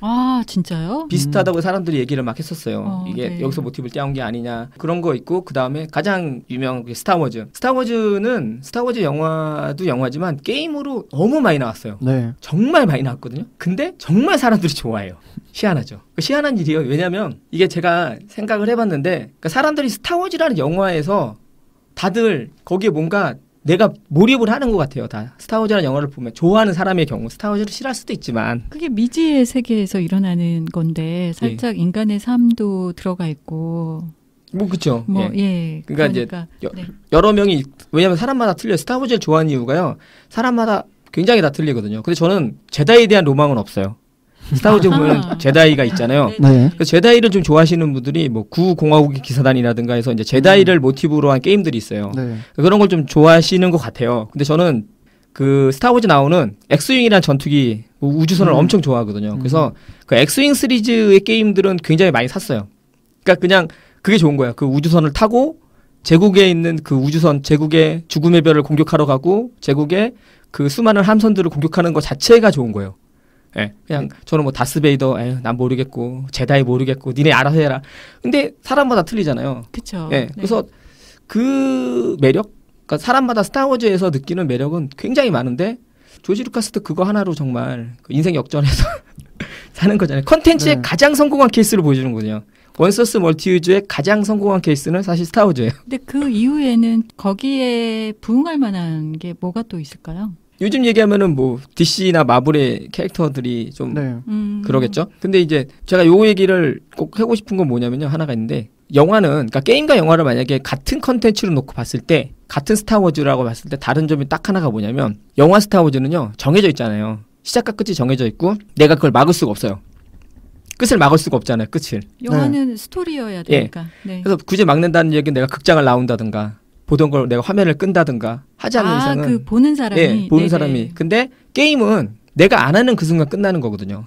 진짜요? 비슷하다고 사람들이 얘기를 막 했었어요. 이게 네. 여기서 모티브를 떼온 게 아니냐 그런 거 있고 그 다음에 가장 유명한 게 스타워즈. 스타워즈 영화도 영화지만 게임으로 너무 많이 나왔어요. 네. 정말 많이 나왔거든요. 근데 정말 사람들이 좋아해요. 희한하죠. 희한한 일이에요. 왜냐하면 이게 제가 생각을 해봤는데 그러니까 사람들이 스타워즈라는 영화에서 다들 거기에 뭔가 내가 몰입을 하는 것 같아요. 다 스타워즈라는 영화를 보면 좋아하는 사람의 경우 스타워즈를 싫어할 수도 있지만 그게 미지의 세계에서 일어나는 건데 살짝 인간의 삶도 들어가 있고 뭐 그렇죠. 그러니까 이제 여러 명이 왜냐하면 사람마다 틀려요. 스타워즈를 좋아하는 이유가요. 사람마다 굉장히 다 틀리거든요. 근데 저는 제다이에 대한 로망은 없어요. 스타워즈 보면 제다이가 있잖아요. 네. 그래서 제다이를 좀 좋아하시는 분들이 뭐 구공화국의 기사단이라든가 해서 이제 제다이를 모티브로 한 게임들이 있어요. 네. 그런 걸 좀 좋아하시는 것 같아요. 근데 저는 그 스타워즈 나오는 엑스윙이라는 전투기 우주선을 엄청 좋아하거든요. 그래서 그 엑스윙 시리즈의 게임들은 굉장히 많이 샀어요. 그러니까 그냥 그게 좋은 거야. 그 우주선을 타고 제국에 있는 그 우주선, 제국의 죽음의 별을 공격하러 가고 제국의 그 수많은 함선들을 공격하는 것 자체가 좋은 거예요. 예, 그냥 저는 뭐 다스베이더, 난 모르겠고 제다이 모르겠고 니네 알아서 해라. 근데 사람마다 틀리잖아요. 그렇죠. 예, 그래서 그 매력, 그러니까 사람마다 스타워즈에서 느끼는 매력은 굉장히 많은데 조지 루카스도 그거 하나로 정말 그 인생 역전해서 사는 거잖아요. 컨텐츠의 가장 성공한 케이스를 보여주는 거죠. 원서스 멀티유즈의 가장 성공한 케이스는 사실 스타워즈예요. 근데 그 이후에는 거기에 부응할 만한 게 뭐가 또 있을까요? 요즘 얘기하면은 뭐 DC나 마블의 캐릭터들이 좀 그러겠죠. 근데 이제 제가 요 얘기를 꼭 하고 싶은 건 뭐냐면요. 하나가 있는데 영화는 그러니까 게임과 영화를 만약에 같은 컨텐츠로 놓고 봤을 때 같은 스타워즈라고 봤을 때 다른 점이 딱 하나가 뭐냐면 영화 스타워즈는요. 정해져 있잖아요. 시작과 끝이 정해져 있고 내가 그걸 막을 수가 없어요. 끝을 막을 수가 없잖아요. 끝을. 영화는 스토리여야 되니까. 네. 그래서 굳이 막는다는 얘기는 내가 극장을 나온다든가 보던 걸 내가 화면을 끈다든가 하지 않는 이상은 그 보는 사람이 보는 사람이. 근데 게임은 내가 안 하는 그 순간 끝나는 거거든요.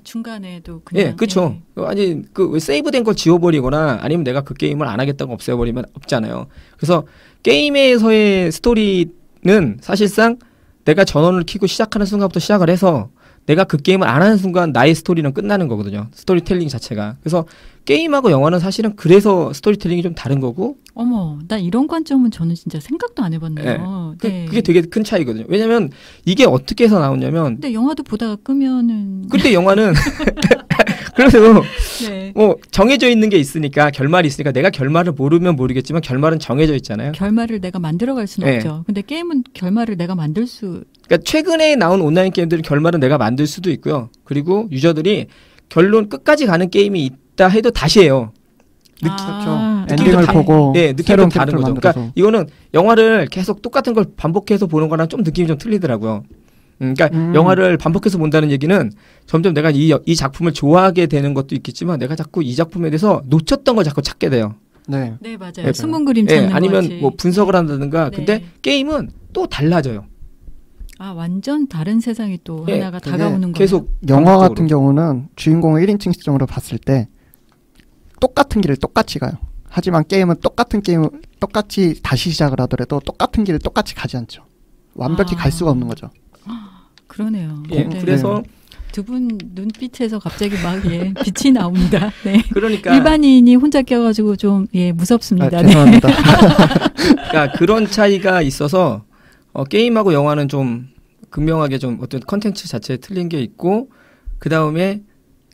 중간에도 그냥 그렇죠. 아니 그 세이브된 걸 지워버리거나 아니면 내가 그 게임을 안 하겠다고 없애버리면 없잖아요. 그래서 게임에서의 스토리는 사실상 내가 전원을 켜고 시작하는 순간부터 시작을 해서 내가 그 게임을 안 하는 순간 나의 스토리는 끝나는 거거든요. 스토리텔링 자체가. 그래서 게임하고 영화는 사실은 그래서 스토리텔링이 좀 다른 거고. 어머, 나 이런 관점은 저는 진짜 생각도 안 해봤네요. 그게 되게 큰 차이거든요. 왜냐면 이게 어떻게 해서 나오냐면. 근데 영화도 보다가 끄면은. 근데 영화는 그래서 뭐 정해져 있는 게 있으니까 결말이 있으니까 내가 결말을 모르면 모르겠지만 결말은 정해져 있잖아요. 결말을 내가 만들어갈 수는 없죠. 근데 게임은 결말을 내가 만들 수. 그러니까 최근에 나온 온라인 게임들은 결말은 내가 만들 수도 있고요. 그리고 유저들이 결론 끝까지 가는 게임이 있다 해도 다시 해요. 그렇죠. 엔딩을 보고 느낌이 다른 거죠. 그러니까 이거는 영화를 계속 똑같은 걸 반복해서 보는 거랑 좀 느낌이 좀 틀리더라고요. 그러니까 영화를 반복해서 본다는 얘기는 점점 내가 이 작품을 좋아하게 되는 것도 있겠지만 내가 자꾸 이 작품에 대해서 놓쳤던 걸 자꾸 찾게 돼요. 네, 맞아요. 숨은 그림 찾는 아니면 거지. 뭐 분석을 한다든가. 근데 게임은 또 달라져요. 완전 다른 세상이 또 하나가 다가오는 거예요. 계속 영화 같은 경우는 주인공을 1인칭 시점으로 봤을 때 똑같은 길을 똑같이 가요. 하지만 게임은 똑같은 게임을 똑같이 다시 시작을 하더라도 똑같은 길을 똑같이 가지 않죠. 완벽히 갈 수가 없는 거죠. 그러네요. 그래서 두 분 눈빛에서 갑자기 막 빛이 나옵니다. 네. 그러니까 일반인이 혼자 껴가지고 좀 무섭습니다. 죄송합니다. 그러니까 그런 차이가 있어서 게임하고 영화는 좀 극명하게 좀 어떤 컨텐츠 자체에 틀린 게 있고 그 다음에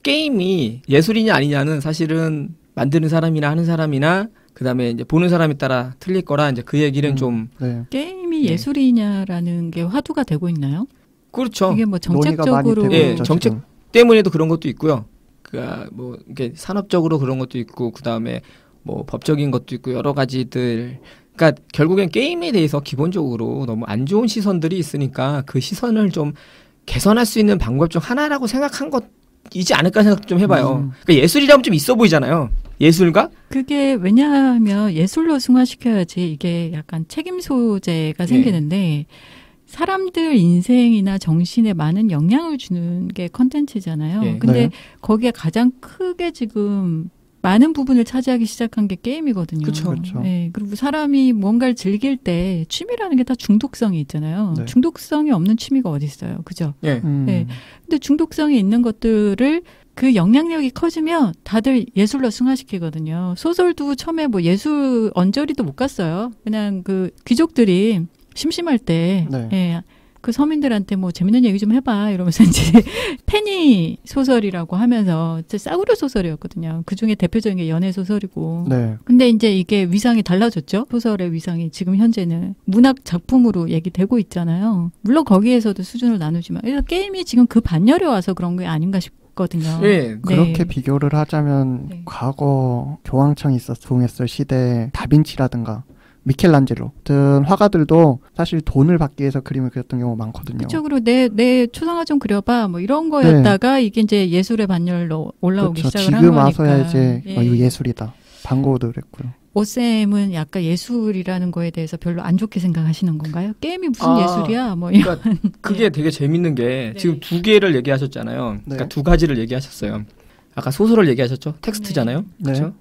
게임이 예술이냐 아니냐는 사실은 만드는 사람이나 하는 사람이나 그 다음에 이제 보는 사람에 따라 틀릴 거라 이제 그 얘기는 좀 게임이 예술이냐라는 게 화두가 되고 있나요? 그렇죠. 이게 뭐 정책적으로 정책 때문에도 그런 것도 있고요. 그러니까 뭐 이게 산업적으로 그런 것도 있고 그 다음에 뭐 법적인 것도 있고 여러 가지들. 그러니까 결국엔 게임에 대해서 기본적으로 너무 안 좋은 시선들이 있으니까 그 시선을 좀 개선할 수 있는 방법 중 하나라고 생각한 것이지 않을까 생각 좀 해봐요. 그러니까 예술이라면 좀 있어 보이잖아요. 예술가? 그게 왜냐하면 예술로 승화시켜야지 이게 약간 책임 소재가 생기는데 사람들 인생이나 정신에 많은 영향을 주는 게 컨텐츠잖아요. 근데 거기에 가장 크게 지금 많은 부분을 차지하기 시작한 게 게임이거든요. 그렇죠. 네, 그리고 사람이 뭔가를 즐길 때 취미라는 게 다 중독성이 있잖아요. 네. 중독성이 없는 취미가 어디 있어요. 그죠? 네. 네. 근데 중독성이 있는 것들을 그 영향력이 커지면 다들 예술로 승화시키거든요. 소설도 처음에 뭐 예술 언저리도 못 갔어요. 그냥 그 귀족들이 심심할 때 그 서민들한테 뭐 재밌는 얘기 좀 해봐 이러면서 이제 페니 소설이라고 하면서 싸구려 소설이었거든요. 그중에 대표적인 게 연애 소설이고. 근데 이제 이게 위상이 달라졌죠. 소설의 위상이 지금 현재는 문학 작품으로 얘기되고 있잖아요. 물론 거기에서도 수준을 나누지만 게임이 지금 그 반열에 와서 그런 게 아닌가 싶거든요. 그렇게 비교를 하자면 과거 교황청이 동했을 시대 다빈치라든가 미켈란젤로 같은 화가들도 사실 돈을 받기 위해서 그림을 그렸던 경우가 많거든요. 그쪽으로 내 초상화 좀 그려봐 뭐 이런 거였다가 이게 이제 예술의 반열로 올라오기 시작을 한 거니까. 지금 와서야 이제 이거 예술이다. 반고도 그랬고요. 오쌤은 약간 예술이라는 거에 대해서 별로 안 좋게 생각하시는 건가요? 게임이 무슨 예술이야? 뭐 이런. 그러니까 그게 되게 재밌는 게 지금 두 개를 얘기하셨잖아요. 그러니까 두 가지를 얘기하셨어요. 아까 소설을 얘기하셨죠? 텍스트잖아요. 그렇죠?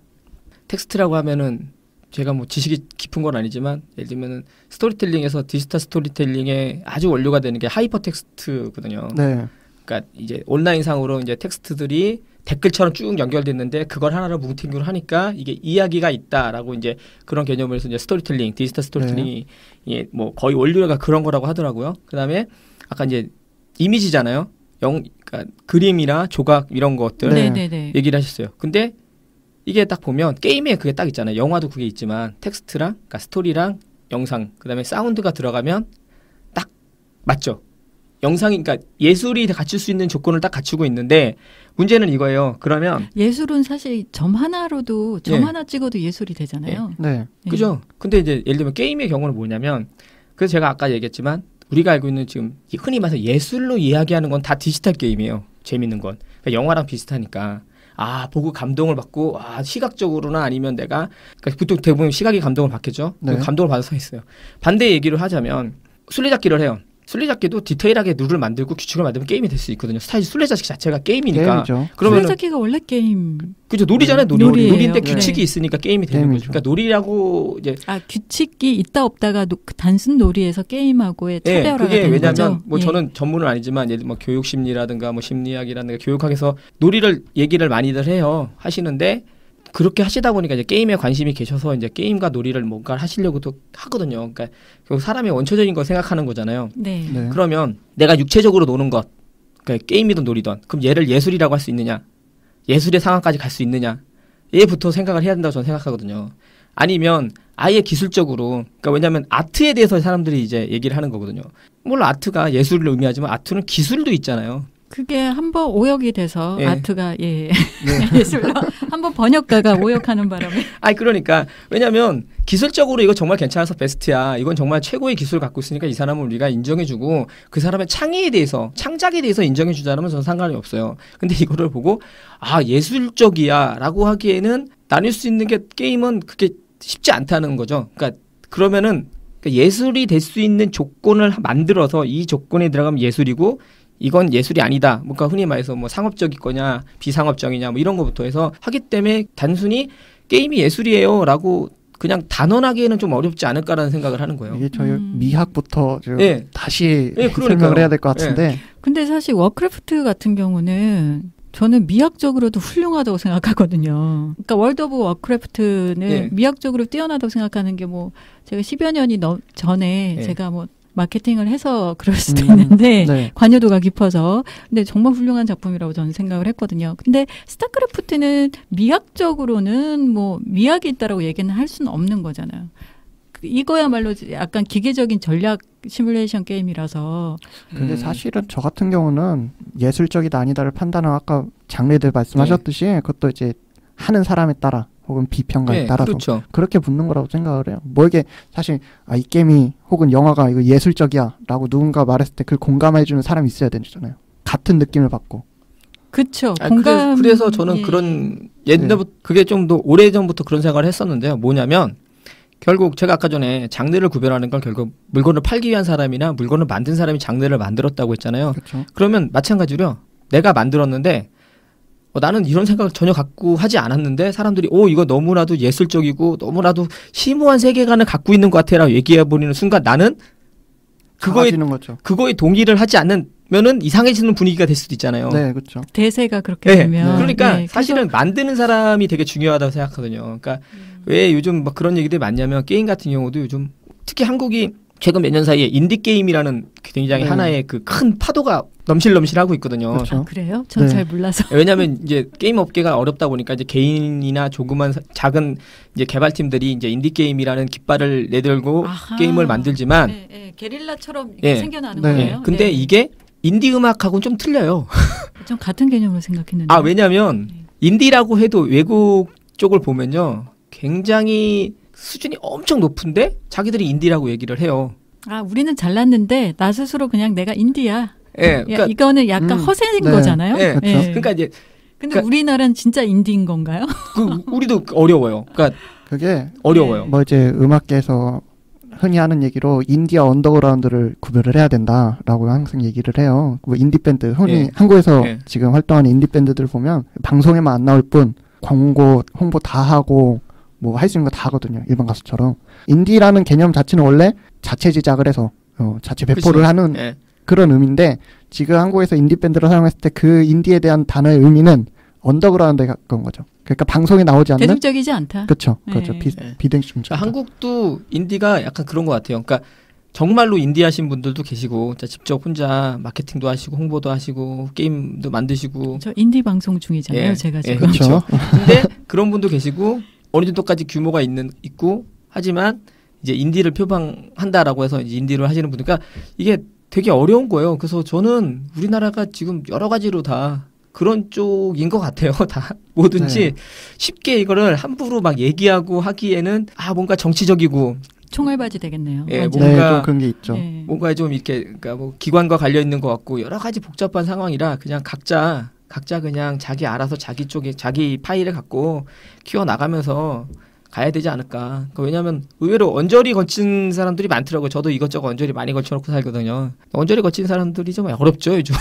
텍스트라고 하면은 제가 뭐 지식이 깊은 건 아니지만 예를 들면은 스토리텔링에서 디지털 스토리텔링의 아주 원료가 되는 게 하이퍼 텍스트거든요. 그러니까 이제 온라인상으로 이제 텍스트들이 댓글처럼 쭉 연결됐는데 그걸 하나로 뭉팅으로 하니까 이게 이야기가 있다라고 이제 그런 개념으로서 이제 스토리텔링, 디지털 스토리텔링이 뭐 거의 원료가 그런 거라고 하더라고요. 그다음에 아까 이제 이미지잖아요. 그러니까 그림이나 조각 이런 것들 얘기를 하셨어요. 근데 이게 딱 보면 게임에 그게 딱 있잖아요. 영화도 그게 있지만 텍스트랑 그러니까 스토리랑 영상 그다음에 사운드가 들어가면 딱 맞죠. 영상이 그러니까 예술이 갖출 수 있는 조건을 딱 갖추고 있는데 문제는 이거예요. 그러면 예술은 사실 점 하나로도 점 하나 찍어도 예술이 되잖아요. 그죠? 근데 이제 예를 들면 게임의 경우는 뭐냐면 그래서 제가 아까 얘기했지만 우리가 알고 있는 지금 흔히 말해서 예술로 이야기하는 건 다 디지털 게임이에요. 재밌는 건. 그러니까 영화랑 비슷하니까. 보고 감동을 받고, 시각적으로나 아니면 내가, 그러니까 보통 대부분 시각이 감동을 받겠죠? 감동을 받아서 있어요. 반대 얘기를 하자면, 술래잡기를 해요. 술래잡기도 디테일하게 룰을 만들고 규칙을 만들면 게임이 될 수 있거든요. 사실 술래잡기 자체가 게임이니까. 그러면 술래잡기가 원래 게임. 그죠. 놀이잖아요. 놀이인데 규칙이 있으니까 게임이 되는 거죠. 그러니까 놀이라고 이제. 규칙이 있다 없다가 단순 놀이에서 게임하고의 차별화가 그게 되는 왜냐면 거죠. 뭐 저는 전문은 아니지만 예를 뭐 교육 심리라든가 뭐 심리학이라든가 교육학에서 놀이를 얘기를 많이들 해요. 하시는데 그렇게 하시다 보니까 이제 게임에 관심이 계셔서 이제 게임과 놀이를 뭔가 하시려고도 하거든요. 그러니까 결국 사람의 원초적인 걸 생각하는 거잖아요. 그러면 내가 육체적으로 노는 것, 그러니까 게임이든 놀이든, 그럼 얘를 예술이라고 할 수 있느냐? 예술의 상황까지 갈 수 있느냐? 얘부터 생각을 해야 된다고 저는 생각하거든요. 아니면 아예 기술적으로, 그러니까 왜냐하면 아트에 대해서 사람들이 이제 얘기를 하는 거거든요. 물론 아트가 예술을 의미하지만 아트는 기술도 있잖아요. 그게 한번 오역이 돼서 아트가 예술로 한번 번역가가 오역하는 바람에 그러니까 왜냐면 기술적으로 이거 정말 괜찮아서 베스트야. 이건 정말 최고의 기술을 갖고 있으니까 이 사람을 우리가 인정해주고 그 사람의 창의에 대해서 창작에 대해서 인정해주자면 저는 상관이 없어요. 근데 이거를 보고 예술적이야 라고 하기에는 나눌 수 있는 게 게임은 그게 쉽지 않다는 거죠. 그러니까 그러면은 예술이 될 수 있는 조건을 만들어서 이 조건에 들어가면 예술이고 이건 예술이 아니다. 뭔가 흔히 말해서 뭐 상업적일 거냐, 비상업적이냐, 뭐 이런 거부터 해서 하기 때문에 단순히 게임이 예술이에요라고 그냥 단언하기에는 좀 어렵지 않을까라는 생각을 하는 거예요. 이게 저희 미학부터 다시 설명을 해야 될 것 같은데. 근데 사실 워크래프트 같은 경우는 저는 미학적으로도 훌륭하다고 생각하거든요. 그러니까 월드 오브 워크래프트는 미학적으로 뛰어나다고 생각하는 게 뭐 제가 10여 년이 전에 제가 뭐 마케팅을 해서 그럴 수도 있는데 관여도가 깊어서 근데 정말 훌륭한 작품이라고 저는 생각을 했거든요. 근데 스타크래프트는 미학적으로는 뭐 미학이 있다라고 얘기는 할 수는 없는 거잖아요. 이거야말로 약간 기계적인 전략 시뮬레이션 게임이라서. 근데 사실은 저 같은 경우는 예술적이다 아니다를 판단은 아까 장르들 말씀하셨듯이 그것도 이제 하는 사람에 따라 혹은 비평가에 따라서 그렇게 붙는 거라고 생각을 해요. 뭐 이게 사실 이 게임이 혹은 영화가 이거 예술적이야 라고 누군가 말했을 때 그걸 공감해주는 사람이 있어야 되잖아요. 같은 느낌을 받고. 그렇죠. 공감. 그래서 저는 그런 옛날부터 그게 좀 더 오래전부터 그런 생각을 했었는데요. 뭐냐면 결국 제가 아까 전에 장르를 구별하는 건 결국 물건을 팔기 위한 사람이나 물건을 만든 사람이 장르를 만들었다고 했잖아요. 그렇죠. 그러면 마찬가지로 내가 만들었는데 나는 이런 생각을 전혀 갖고 하지 않았는데 사람들이 이거 너무나도 예술적이고 너무나도 심오한 세계관을 갖고 있는 것 같아라고 얘기해버리는 순간 나는 그거에 동의를 하지 않으면은 이상해지는 분위기가 될 수도 있잖아요. 네, 그렇죠. 대세가 그렇게 되면. 그러니까 사실은 만드는 사람이 되게 중요하다고 생각하거든요. 그러니까 왜 요즘 막 그런 얘기들이 많냐면 게임 같은 경우도 요즘 특히 한국이 최근 몇 년 사이에 인디게임이라는 굉장히 하나의 그 큰 파도가 넘실넘실하고 있거든요. 그렇죠. 아, 그래요? 전 잘 몰라서. 왜냐하면 이제 게임 업계가 어렵다 보니까 이제 개인이나 조그만 작은 이제 개발팀들이 이제 인디게임이라는 깃발을 내들고 게임을 만들지만 게릴라처럼 생겨나는 거예요. 근데 이게 인디 음악하고는 좀 틀려요. 좀 같은 개념으로 생각했는데. 왜냐하면 인디라고 해도 외국 쪽을 보면요. 굉장히 수준이 엄청 높은데 자기들이 인디라고 얘기를 해요. 우리는 잘났는데 나 스스로 그냥 내가 인디야. 그러니까 이거는 약간 허세인 거잖아요. 그렇죠. 그러니까 이제 근데 우리나라는 진짜 인디인 건가요? 우리도 어려워요. 그러니까 그게 어려워요. 뭐 이제 음악계에서 흔히 하는 얘기로 인디와 언더그라운드를 구별을 해야 된다라고 항상 얘기를 해요. 뭐 인디 밴드 흔히 한국에서 지금 활동하는 인디 밴드들 보면 방송에만 안 나올 뿐 광고 홍보 다 하고 뭐 할 수 있는 거 다 하거든요. 일반 가수처럼. 인디라는 개념 자체는 원래 자체 제작을 해서 자체 배포를 하는 그런 의미인데 지금 한국에서 인디 밴드를 사용했을 때 그 인디에 대한 단어의 의미는 언더그라운드에 가까운 거죠. 그러니까 방송에 나오지 않는 대중적이지 않다. 그렇죠. 비대중적. 한국도 인디가 약간 그런 것 같아요. 그러니까 정말로 인디 하신 분들도 계시고 직접 혼자 마케팅도 하시고 홍보도 하시고 게임도 만드시고. 저 인디 방송 중이잖아요. 제가 지금. 그렇죠. 근데 그런 분도 계시고 어느 정도까지 규모가 있고 하지만 이제 인디를 표방한다라고 해서 이제 인디를 하시는 분이니까 이게 되게 어려운 거예요. 그래서 저는 우리나라가 지금 여러 가지로 다 그런 쪽인 것 같아요. 다 뭐든지 쉽게 이거를 함부로 막 얘기하고 하기에는 뭔가 정치적이고 총알바지 되겠네요. 뭔가 좀 그런 게 있죠. 뭔가 좀 이렇게 그러니까 뭐 기관과 관련 있는 것 같고 여러 가지 복잡한 상황이라 그냥 각자 그냥 자기 알아서 자기 쪽에 자기 파일을 갖고 키워 나가면서 가야 되지 않을까. 왜냐하면 의외로 언저리 거친 사람들이 많더라고요. 저도 이것저것 언저리 많이 거쳐놓고 살거든요. 언저리 거친 사람들이 좀 어렵죠 요즘.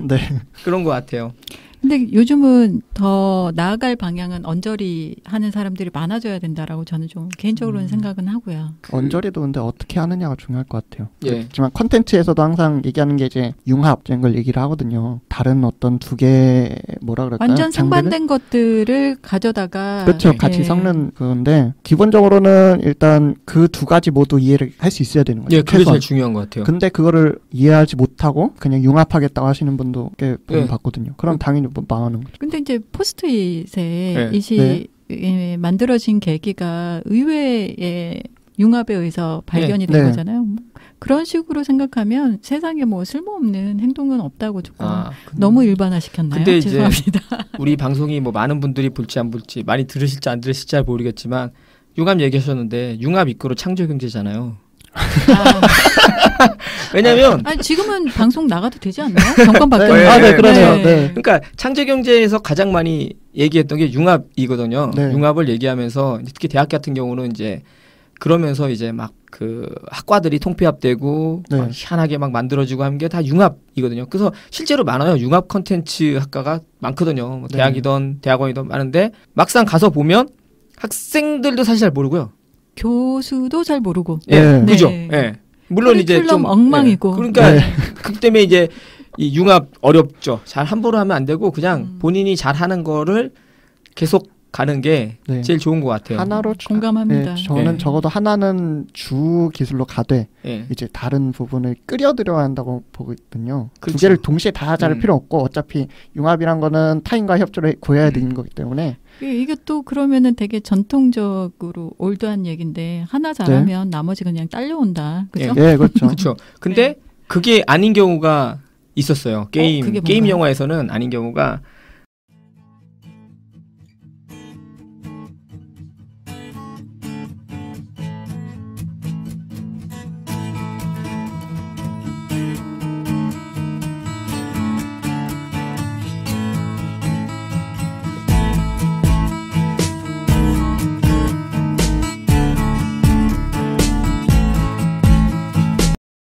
네. 그런 것 같아요. 근데 요즘은 더 나아갈 방향은 언저리 하는 사람들이 많아져야 된다라고 저는 좀 개인적으로는 생각은 하고요. 언저리도 근데 어떻게 하느냐가 중요할 것 같아요. 그렇지만 컨텐츠에서도 항상 얘기하는 게 이제 융합 이런 걸 얘기를 하거든요. 다른 어떤 두 개 뭐라 그럴까요? 완전 상반된 것들을 가져다가 그렇죠. 같이 섞는 그건데 기본적으로는 일단 그 두 가지 모두 이해를 할 수 있어야 되는 거죠. 그게 제일 중요한 것 같아요. 근데 그거를 이해하지 못하고 그냥 융합하겠다고 하시는 분도 꽤 봤거든요. 그럼 당연히 망하는 거죠. 근데 이제 포스트잇에 이시 만들어진 계기가 의외의 융합에 의해서 발견이 된 거잖아요. 그런 식으로 생각하면 세상에 뭐 쓸모없는 행동은 없다고 조금 너무 일반화시켰나요? 근데 죄송합니다. 우리 방송이 뭐 많은 분들이 볼지 안 볼지 많이 들으실지 안 들으실지 잘 모르겠지만 융합 얘기하셨는데 융합 이꼬르 창조경제잖아요. 왜냐면 지금은 방송 나가도 되지 않나요? 정권 바뀌었는데. 네, 그러죠. 네. 그러니까 창조경제에서 가장 많이 얘기했던 게 융합이거든요. 융합을 얘기하면서 특히 대학 같은 경우는 이제 그러면서 이제 막 그 학과들이 통폐합되고 막 희한하게 막 만들어지고 하는 게 다 융합이거든요. 그래서 실제로 많아요. 융합 컨텐츠 학과가 많거든요. 뭐 대학이든 대학원이든 많은데 막상 가서 보면 학생들도 사실 잘 모르고요. 교수도 잘 모르고. 그죠. 물론 이제 좀 엉망이고. 그러니까 그 때문에 이제 이 융합 어렵죠. 잘 함부로 하면 안 되고 그냥 본인이 잘 하는 거를 계속 가는 게 제일 좋은 것 같아요. 하나로 공감합니다. 저는 적어도 하나는 주 기술로 가되 이제 다른 부분을 끌어들여야 한다고 보거든요. 두 개를 동시에 다 잘 필요 없고 어차피 융합이란 거는 타인과 협조를 구해야 되는 거기 때문에 이게 또 그러면은 되게 전통적으로 올드한 얘기인데 하나 잘하면 나머지 그냥 딸려온다. 그죠? 그렇죠. 그렇죠. 근데 그게 아닌 경우가 있었어요. 게임 영화에서는 아닌 경우가